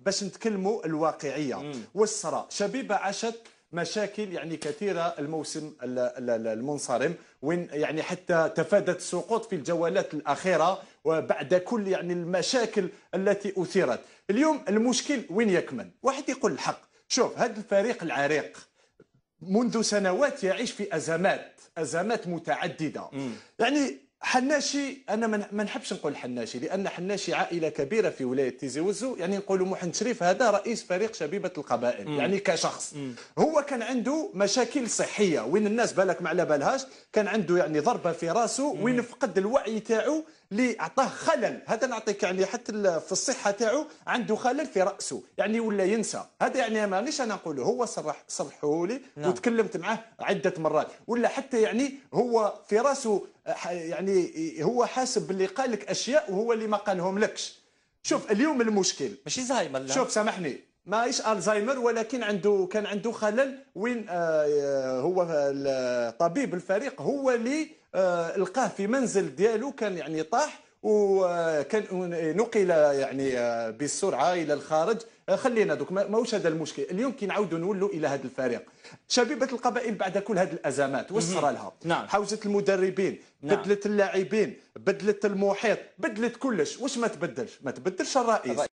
باش نتكلموا الواقعيه. والصرا شبيبه عاشت مشاكل يعني كثيره الموسم المنصرم، وين يعني حتى تفادت السقوط في الجولات الاخيره وبعد كل يعني المشاكل التي اثيرت. اليوم المشكل وين يكمن؟ واحد يقول الحق، شوف هذا الفريق العريق منذ سنوات يعيش في ازمات متعدده. يعني حناشي، انا ما نحبش نقول حناشي لان حناشي عائله كبيره في ولايه تيزي وزو، يعني نقولوا محمد شريف هذا رئيس فريق شبيبه القبائل يعني كشخص. هو كان عنده مشاكل صحيه وين الناس بالك ما على بالهاش، كان عنده يعني ضربه في راسه وين فقد الوعي تاعو اللي اعطاه خلل. هذا نعطيك يعني حتى في الصحه تاعو عنده خلل في راسه، يعني ولا ينسى. هذا يعني مانيش انا نقوله، هو صرحه لي وتكلمت معه عده مرات. ولا حتى يعني هو في راسه يعني هو حاسب باللي قال لك اشياء وهو اللي ما قالهم لكش. شوف اليوم المشكل ماشي زهايمر، لا شوف سامحني ماهيش الزهايمر، ولكن كان عنده خلل وين هو طبيب الفريق هو اللي لقاه في منزل ديالو، كان يعني طاح وكان نقل يعني بالسرعه الى الخارج. خلينا دوك ماهوش هذا المشكل. اليوم كي نعاودوا نولوا الى هذا الفريق شبيبه القبائل بعد كل هذه الازمات واش صرا لها؟ نعم. حوزه المدربين، نعم. بدلت اللاعبين، بدلت المحيط، بدلت كلش. واش ما تبدلش؟ ما تبدلش الرئيس.